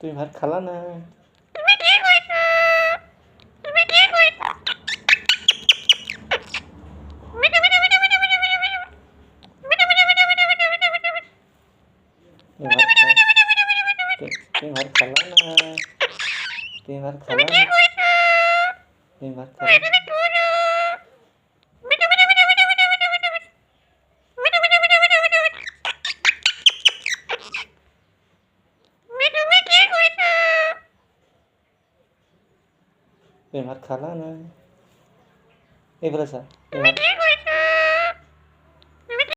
তুমি ভাত খালা না? তুমি ভাত তুমি ভাত খালা না? তুমি ভাত খালা না? তুমি ভাত খালা না? তুমি ভাত খালা না? এই বলেছা তুমি ভাত